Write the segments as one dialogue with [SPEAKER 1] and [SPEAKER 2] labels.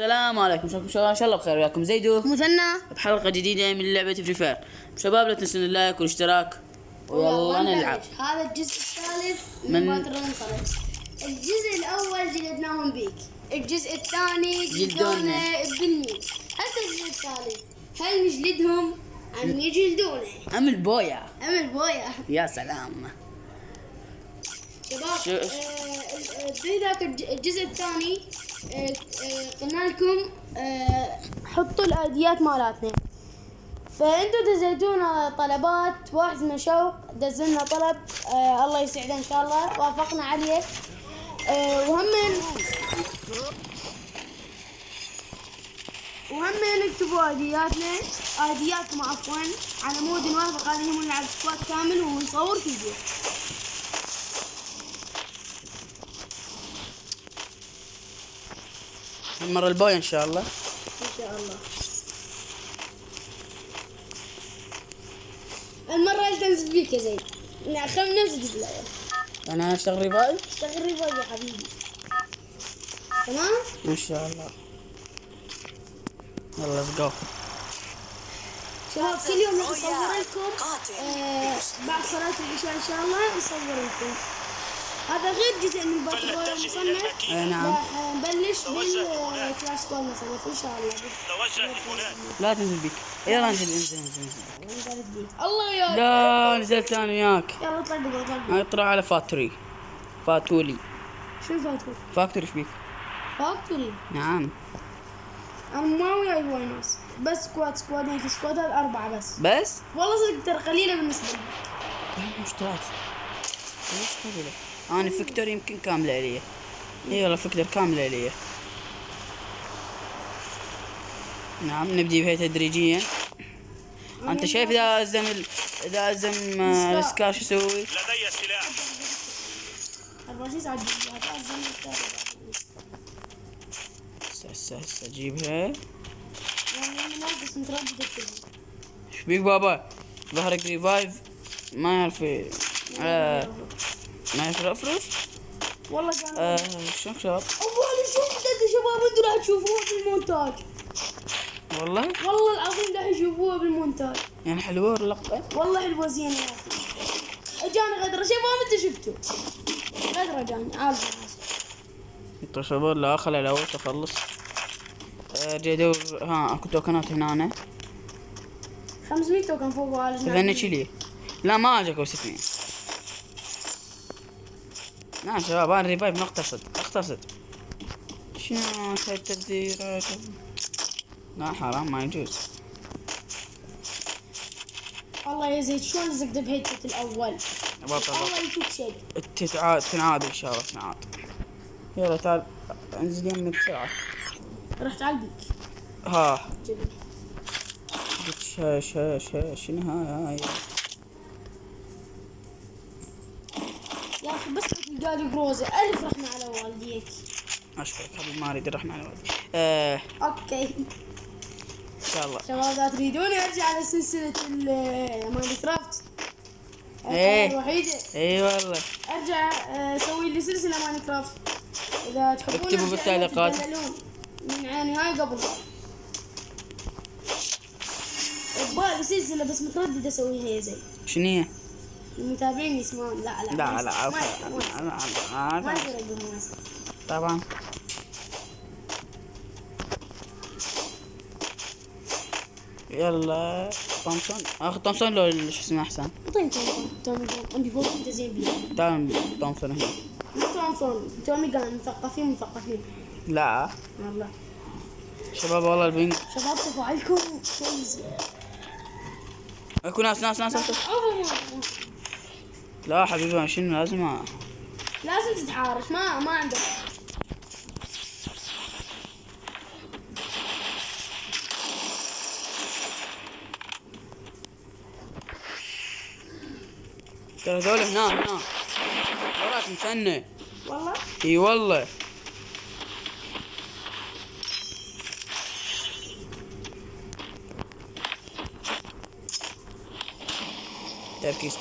[SPEAKER 1] السلام عليكم، شلونكم ان شاء الله بخير. وياكم زيدو
[SPEAKER 2] مثنى
[SPEAKER 1] بحلقه جديده من لعبه فري فاير. شباب لا تنسون اللايك والاشتراك ويلا نلعب.
[SPEAKER 2] هذا الجزء الثالث
[SPEAKER 1] من
[SPEAKER 2] من باتل رويال. الجزء الاول جلدناهم بيك، الجزء الثاني جلدونا بالمين. هسه الجزء الثالث هل نجلدهم ام يجلدونا؟
[SPEAKER 1] ام البويا
[SPEAKER 2] بويا
[SPEAKER 1] يا سلام.
[SPEAKER 2] شباب. بذاك الجزء الثاني قلنا لكم حطوا الايديات مالاتنا، فانتوا دزيتونا طلبات. واحد من شوق دزلنا طلب، الله يسعده ان شاء الله وافقنا عليه. وهم نكتبوا ايدياتكم عفوا على مود نوافق عليهم ونلعب سكواد كامل ونصور فيديو.
[SPEAKER 1] المره البويا ان شاء الله.
[SPEAKER 2] ان شاء الله المرة اللي تنزل فيك يا زيد خم نفس الجزء.
[SPEAKER 1] انا اشتغل ريفايف.
[SPEAKER 2] اشتغل ريفايف يا حبيبي، تمام
[SPEAKER 1] ان شاء الله. يلا ليتس جو.
[SPEAKER 2] شباب كل يوم نصور لكم بعد صلاة العشاء ان شاء الله نصور لكم. هذا غير جزء من باتل رويال مصنف.
[SPEAKER 1] نعم.
[SPEAKER 2] نبلش بالكلاش سكواد مصنف ان شاء الله.
[SPEAKER 1] لا تنزل بيك. يلا انزل.
[SPEAKER 2] الله يا
[SPEAKER 1] لا نزلت انا وياك.
[SPEAKER 2] يلا اطلع
[SPEAKER 1] اطلع على فاتولي.
[SPEAKER 2] شو فاتوري؟
[SPEAKER 1] فاكتوري ايش بيك؟
[SPEAKER 2] فاكتوري.
[SPEAKER 1] نعم.
[SPEAKER 2] انا ما وياي هواي ناس، بس سكوادين في سكوادات 4 بس. والله صدق ترى قليله بالنسبه لي.
[SPEAKER 1] مش ثلاث. ليش قليله؟ انا فيكتور يمكن كامله علي. يلا فيكتور كامله علي. نعم نبدي بها تدريجيا. انت شايف اذا ازم السكار شو يسوي؟
[SPEAKER 3] لدي سلاح.
[SPEAKER 2] 24 ساعه
[SPEAKER 1] هسه اجيبها.
[SPEAKER 2] يعني بس متردد
[SPEAKER 1] ايش بيك بابا؟ ظهرك ريفايف ما يعرف ما يعرف رفرف.
[SPEAKER 2] والله كان
[SPEAKER 1] شوف شباب.
[SPEAKER 2] اول شوف يا شباب، انتوا راح تشوفوها بالمونتاج.
[SPEAKER 1] والله
[SPEAKER 2] العظيم راح تشوفوها بالمونتاج.
[SPEAKER 1] يعني حلوه اللقطه.
[SPEAKER 2] والله حلوه زينه يا اخي. اجاني غدره شباب، انتوا شفتوا غدره اجاني عارف.
[SPEAKER 1] انت شباب لا خلي الاول تخلص. جدول اكو توكنات هنا.
[SPEAKER 2] 500 توكن فوق وعالجنا.
[SPEAKER 1] اذا نشيليه. لا ما اجاكم 600. نعم شباب انا ريفايف اقتصد. شنو التبذيرات؟ لا حرام ما يجوز.
[SPEAKER 2] والله يا زيد شلون لزقت بهيتك الاول؟ والله يفك شيء.
[SPEAKER 1] تنعاد ان شاء الله تنعاد. يلا تعال انزل يمي بسرعه.
[SPEAKER 2] رحت على البيك.
[SPEAKER 1] ها
[SPEAKER 2] جبل.
[SPEAKER 1] شنو هاي؟
[SPEAKER 2] يا اخي بس قالوا بروزه الف رحمه على والديك.
[SPEAKER 1] اشكرك حبيبي ما اريد الرحمه على والدي.
[SPEAKER 2] اوكي
[SPEAKER 1] ان شاء الله.
[SPEAKER 2] شباب اذا تريدون ارجع على سلسله ماينكرافت الوحيده.
[SPEAKER 1] اي والله
[SPEAKER 2] ارجع اسوي لي سلسله ماينكرافت. اذا تحبون
[SPEAKER 1] اكتبوا بالتعليقات.
[SPEAKER 2] من عيني هاي قبل ببالي سلسله بس متردد اسويها يا زين.
[SPEAKER 1] شنو هي؟
[SPEAKER 2] المتابعين يسمعون. لا
[SPEAKER 1] لا
[SPEAKER 2] ما يصير اقول
[SPEAKER 1] طبعا. يلا تومسون اخذ تومسون لو شو اسمه احسن.
[SPEAKER 2] تومي عندي فوق انت زين بيه.
[SPEAKER 1] تعال تومسون هنا.
[SPEAKER 2] تومسون تومي قال مثقفين.
[SPEAKER 1] لا
[SPEAKER 2] والله
[SPEAKER 1] شباب والله البنك.
[SPEAKER 2] شباب تفاعلكم كويس.
[SPEAKER 1] اكو ناس. لا حبيبي شنو
[SPEAKER 2] لازم تتحارش. ما عندك.
[SPEAKER 1] ترى هذول هنا وراك مثنى.
[SPEAKER 2] والله
[SPEAKER 1] اي والله. تركيز.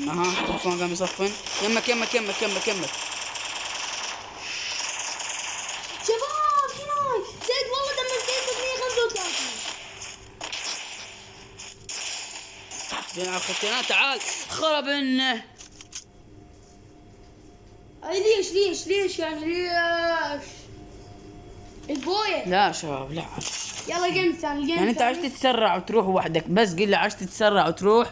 [SPEAKER 1] اها تلفون قام يصفن. يمك جينا على خطينا تعال خرب انه.
[SPEAKER 2] اي ليش يعني ليش؟ البويه.
[SPEAKER 1] لا شباب لا.
[SPEAKER 2] يلا جيم ثاني
[SPEAKER 1] يعني انت عشت تتسرع وتروح وحدك، بس قل لي عشت تتسرع وتروح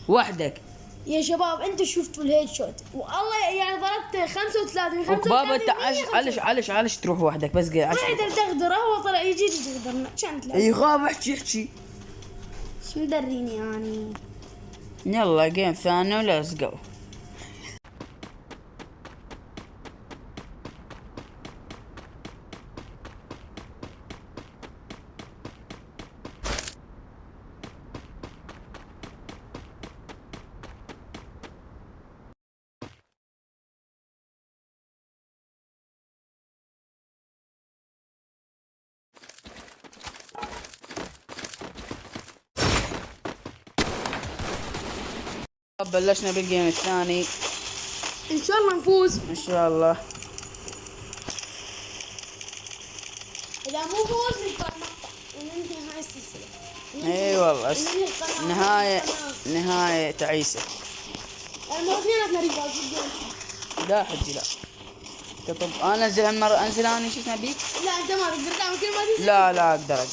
[SPEAKER 1] وحدك.
[SPEAKER 2] يا شباب انتوا شفتوا الهيد شوت والله يعني ضربت 35
[SPEAKER 1] وبابا انت علاش تروح وحدك بس قل عشت.
[SPEAKER 2] واحد تقدر هو طلع يجي تقدر كانت لا.
[SPEAKER 1] اي غاب احكي.
[SPEAKER 2] شو مدريني يعني.
[SPEAKER 1] يلا جيم ثاني وليتس جو. بلشنا بالجيم الثاني
[SPEAKER 2] ان شاء الله نفوز.
[SPEAKER 1] ان شاء الله.
[SPEAKER 2] اذا مو فوز نقطع مقطع وننهي هاي السلسله.
[SPEAKER 1] اي والله
[SPEAKER 2] وننهي القناة.
[SPEAKER 1] نهاية تعيسة.
[SPEAKER 2] اثنيناتنا ريفاز بالجيم.
[SPEAKER 1] لا حجي لا. طب انا انزل هالمرة انزل انا شو اسمه بيك؟
[SPEAKER 2] لا انت ما تقدر تعمل كل ما تنزل.
[SPEAKER 1] لا اقدر.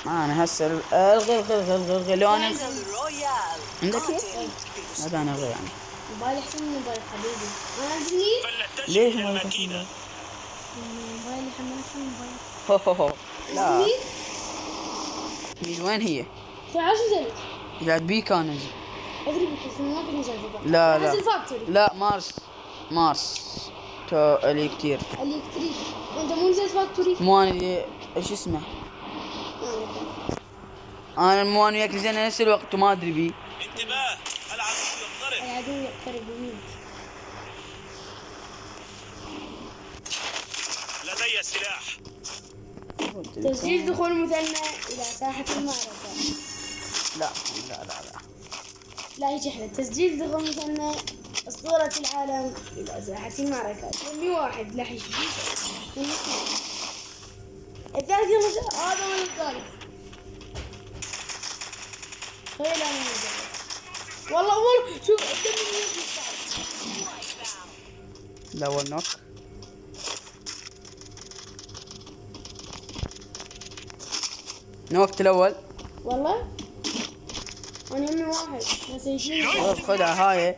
[SPEAKER 1] انا هسه الغي لو انا عندك هذا انا الغي يعني.
[SPEAKER 2] موبايلي احسن من موبايل حبيبي. انا انزلني.
[SPEAKER 1] ليش ما تنزل؟
[SPEAKER 2] موبايلي حمل احسن من موبايل.
[SPEAKER 1] هو لا. من وين هي؟
[SPEAKER 2] تعال شو نزلت؟
[SPEAKER 1] قاعد بيك انا انزل.
[SPEAKER 2] ادري بس ما بنزل.
[SPEAKER 1] لا
[SPEAKER 2] نزل فاكتوري.
[SPEAKER 1] لا مارس تو اللي كتير.
[SPEAKER 2] الكتريك. انت مو نزلت فاكتوري؟
[SPEAKER 1] مو انا اللي ايش اسمه؟ انا مو انا وياك نزلنا نفس الوقت وما ادري بيه.
[SPEAKER 3] انتباه العدو يقترب.
[SPEAKER 2] العدو يقترب منك.
[SPEAKER 3] لدي سلاح.
[SPEAKER 2] تسجيل دخول مثنى الى ساحة المعركة.
[SPEAKER 1] لا
[SPEAKER 2] لا هيك احلى. تسجيل دخول مثنى اسطورة العالم الى ساحة المعركة. كل واحد راح يشوف. الثالث يوم هذا هو الثالث. خلينا ننزل. والله شوف
[SPEAKER 1] لا اول نوك. نوكت الاول.
[SPEAKER 2] والله انا يمي واحد بس يجيني.
[SPEAKER 1] خذها هاي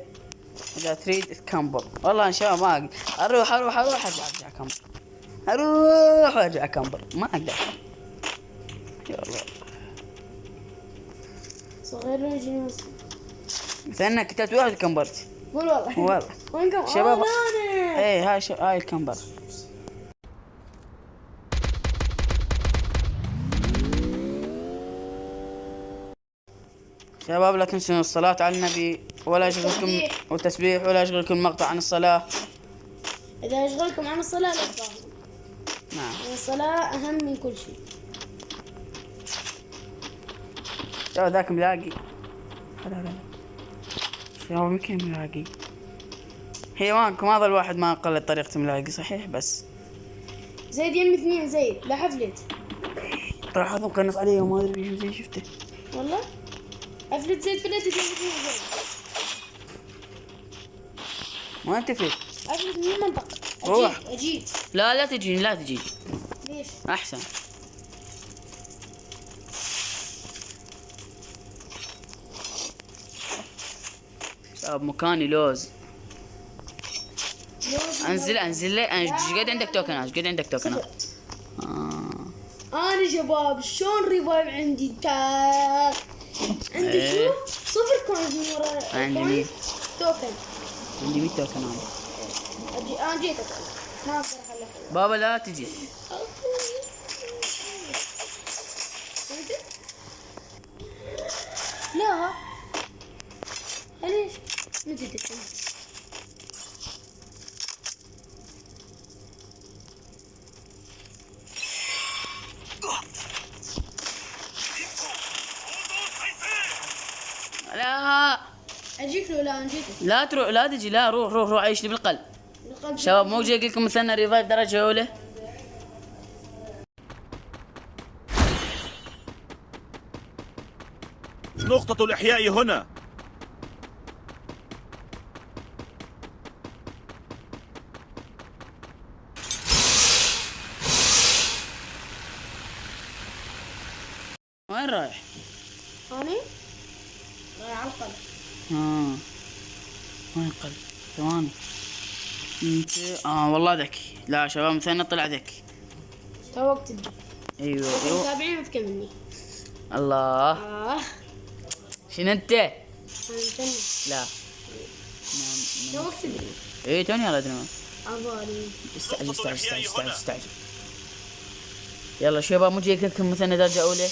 [SPEAKER 1] اذا تريد تكمبر. والله ان شاء الله ما اقدر. اروح ارجع كمبر. اروح وارجع كمبر ما اقدر. يلا
[SPEAKER 2] صغير لو يجيني
[SPEAKER 1] مثلا كتبت واحد كمبرت.
[SPEAKER 2] قول والله. وينكم
[SPEAKER 1] شباب
[SPEAKER 2] انا.
[SPEAKER 1] ايه هاي الكمبر. شباب لا تنسون الصلاة على النبي ولا يشغلكم والتسبيح ولا يشغلكم مقطع عن الصلاة.
[SPEAKER 2] إذا يشغلكم عن الصلاة لا تطاعوا.
[SPEAKER 1] نعم.
[SPEAKER 2] الصلاة أهم من كل شيء.
[SPEAKER 1] شباب ذاك ملاقي. لا شباب يمكن ملاقي. هي ما ظل واحد ما قلت طريقة ملاقي صحيح بس.
[SPEAKER 2] زيد يم اثنين زيد لا حفلت.
[SPEAKER 1] راح اظن قنص عليه وما ادري بيهم زي شفته.
[SPEAKER 2] والله حفلت زيد فلت يم اثنين زيد.
[SPEAKER 1] ما انت فيك.
[SPEAKER 2] حفلت من المنطقة.
[SPEAKER 1] روح.
[SPEAKER 2] أجيب.
[SPEAKER 1] لا تجي.
[SPEAKER 2] ليش؟
[SPEAKER 1] احسن. شباب مكاني لوز. انزل لي ايش قد عندك توكنات؟
[SPEAKER 2] انا شباب شلون ريفايف عندي عندي شوف 0 كوينز من ورا.
[SPEAKER 1] عندي 100
[SPEAKER 2] توكن.
[SPEAKER 1] عندي 100 توكن
[SPEAKER 2] انا جيتك ما اقدر اخليك.
[SPEAKER 1] بابا لا تجي.
[SPEAKER 2] لا ليش؟ متى تتكلم؟
[SPEAKER 1] لا
[SPEAKER 2] اجيك لو لا جيتك.
[SPEAKER 1] لا تروح لا تجي لا روح عيش لي بالقلب. شباب مو جاي لكم مثلنا ريفايف درجة أولى.
[SPEAKER 3] نقطة الإحياء هنا.
[SPEAKER 1] وين رايح؟
[SPEAKER 2] أنا رايح على القلب.
[SPEAKER 1] وين القلب؟ ثواني. انت والله ذكي. لا شباب مثلنا طلع ذكي.
[SPEAKER 2] توك تدري.
[SPEAKER 1] ايوه
[SPEAKER 2] المتابعين اذكى مني.
[SPEAKER 1] الله. شنو انت؟
[SPEAKER 2] أنا مثنى.
[SPEAKER 1] لا
[SPEAKER 2] توك تدري.
[SPEAKER 1] ايه توني على ادري.
[SPEAKER 2] عبالي.
[SPEAKER 1] استعجل. يلا شباب مو جاي لكم مثلنا درجة أولى.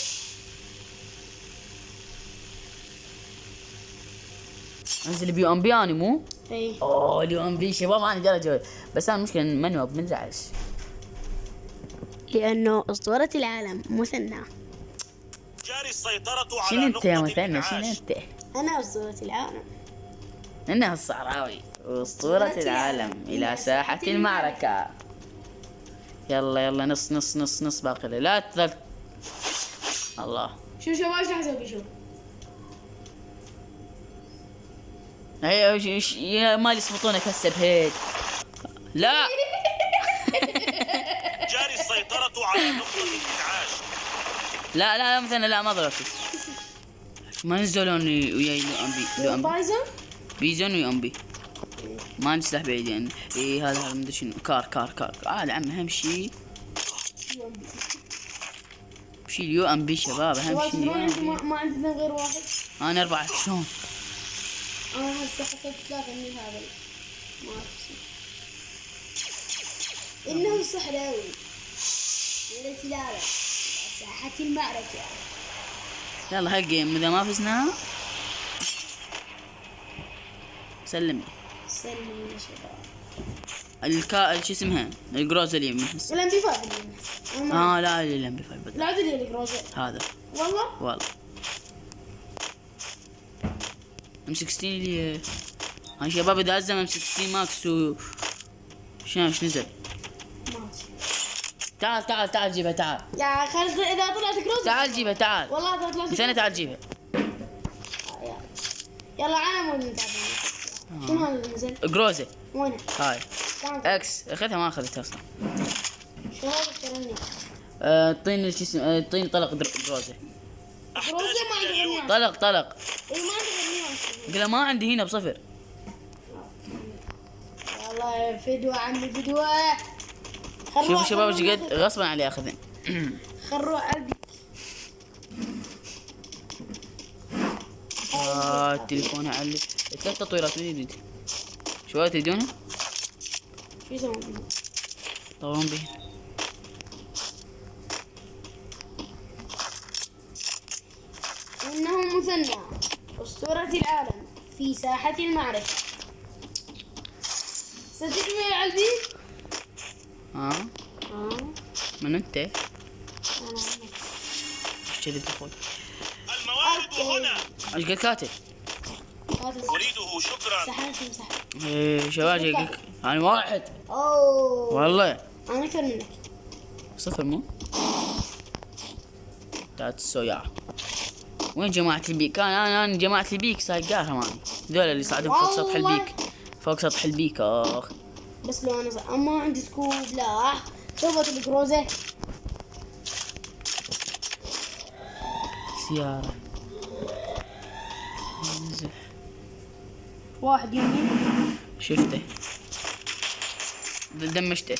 [SPEAKER 1] انزل بي ام بي اني مو؟
[SPEAKER 2] اي.
[SPEAKER 1] اوه اليو ام بي شباب انا درجة أولى. بس انا المشكلة ماني منزعج.
[SPEAKER 2] لأنه أسطورة العالم مثنى.
[SPEAKER 3] جاري السيطرة على
[SPEAKER 1] شنو انت يا
[SPEAKER 3] نقطة
[SPEAKER 1] مثنى؟
[SPEAKER 3] الإنعاش.
[SPEAKER 1] شنو انت؟
[SPEAKER 2] أنا أسطورة العالم.
[SPEAKER 1] انه الصحراوي أسطورة العالم إلى ساحة المعركة. يلا نص باقي لا تظل. الله.
[SPEAKER 2] شو شباب ايش راح اسوي شو؟
[SPEAKER 1] هي يا مالي يسبطونك هسه بهيك. لا
[SPEAKER 3] جاري السيطرة على نقطة الإنعاش.
[SPEAKER 1] لا مثلا لا ما ضربت. ما نزلوني وياي لو ام بي
[SPEAKER 2] بايزون؟
[SPEAKER 1] بيزون ويا ام بي. ما نسلح بعيد يعني. اي هذا مدري شنو كار العم اهم شيء اليو ام بي شباب اهم شيء.
[SPEAKER 2] ما عندنا غير واحد.
[SPEAKER 1] انا 4 شلون؟
[SPEAKER 2] انا هسه حسبت 3 من هذا ما اعرف انه صحراوي. التلالة ساحة المعركة.
[SPEAKER 1] يلا هالجيم اذا ما فزنا سلمني.
[SPEAKER 2] سلمي يا شباب.
[SPEAKER 1] شو اسمها الجروز اللي من هسه.
[SPEAKER 2] الام بي 5.
[SPEAKER 1] لا الام بي 5
[SPEAKER 2] لا ادري الجروز
[SPEAKER 1] هذا والله ام 16 اللي هاي شباب اذا ازم ام 16 ماكس شنو نزل. تعال جيبها تعال.
[SPEAKER 2] يا خالد اذا طلعت جروز
[SPEAKER 1] تعال جيبها تعال.
[SPEAKER 2] والله اذا طلعت
[SPEAKER 1] مثلا تعال جيبها.
[SPEAKER 2] يلا انا مو متابع. شنو هذا اللي نزل؟
[SPEAKER 1] جروزة
[SPEAKER 2] وينه؟
[SPEAKER 1] هاي اكس اخذها ما اخذتها اصلا.
[SPEAKER 2] شو هذا الكلام؟
[SPEAKER 1] اعطيني شو اسمه اعطيني طلق جروزة.
[SPEAKER 2] جروزة ما عندي غير
[SPEAKER 1] طلق
[SPEAKER 2] اي ما عندي غير
[SPEAKER 1] قال ما عندي هنا بصفر.
[SPEAKER 2] والله فدوة عمي فدوة.
[SPEAKER 1] شوفوا شباب ايش قد غصبا علي اخذن.
[SPEAKER 2] خروع قلبي.
[SPEAKER 1] التليفون علي 3 تطويرات من جديد. شو تريدونه؟
[SPEAKER 2] شو يسوون بيه؟
[SPEAKER 1] طورون به.
[SPEAKER 2] إنه مثنى أسطورة العالم في ساحة المعركة. صدقني يا قلبي؟
[SPEAKER 1] من انت؟
[SPEAKER 2] أنا
[SPEAKER 1] ايش كذب اخوي؟
[SPEAKER 3] الموارد هنا.
[SPEAKER 1] ايش قد كاتب؟
[SPEAKER 3] أريده شكرا.
[SPEAKER 2] سحرت مسح.
[SPEAKER 1] ايه شباب جايك انا واحد.
[SPEAKER 2] أوه
[SPEAKER 1] والله
[SPEAKER 2] أنا أكثر منك.
[SPEAKER 1] صفر مو؟ تات السويا. وين جماعة البيك؟ انا جماعة البيك سايقاها ماني. ذول اللي صعدوا فوق سطح البيك. فوق سطح البيك اخ.
[SPEAKER 2] بس لو أنا أما عندي سكوب لا. شوفت الجروزة.
[SPEAKER 1] سيارة.
[SPEAKER 2] واحد يمين.
[SPEAKER 1] شفته دمشته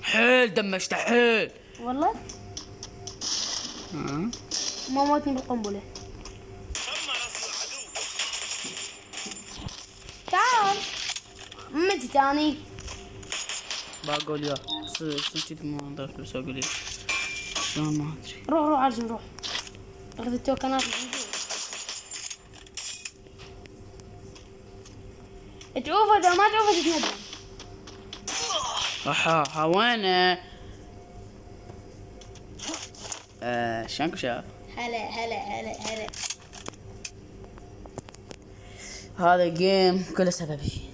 [SPEAKER 1] حيل دمشته حيل
[SPEAKER 2] والله ما موتني بالقنبلة.
[SPEAKER 3] تم رصد العدو.
[SPEAKER 2] تعال متى تاني؟
[SPEAKER 1] بقول يا صرت ما ضربت بس اقول لك شلون ما ادري.
[SPEAKER 2] روح عجل روح اخذ التوكنات. تشوفه اذا ما تشوفه تتندم.
[SPEAKER 1] ها وينه؟ شلونكم شباب؟
[SPEAKER 2] هلا
[SPEAKER 1] هذا الجيم كله سببي.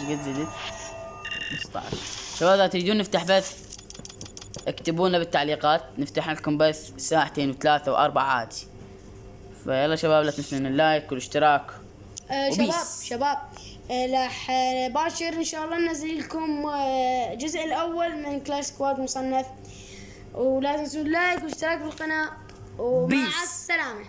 [SPEAKER 1] قد زدت 15. شباب اذا تريدون نفتح بث اكتبوا لنا بالتعليقات، نفتح لكم بث ساعتين و3 و4 عادي. فيلا شباب لا تنسون اللايك والاشتراك.
[SPEAKER 2] شباب راح باشر ان شاء الله ننزل لكم الجزء الاول من كلاش سكواد مصنف، ولا تنسون اللايك والاشتراك بالقناه، ومع
[SPEAKER 1] بيس.
[SPEAKER 2] السلامه.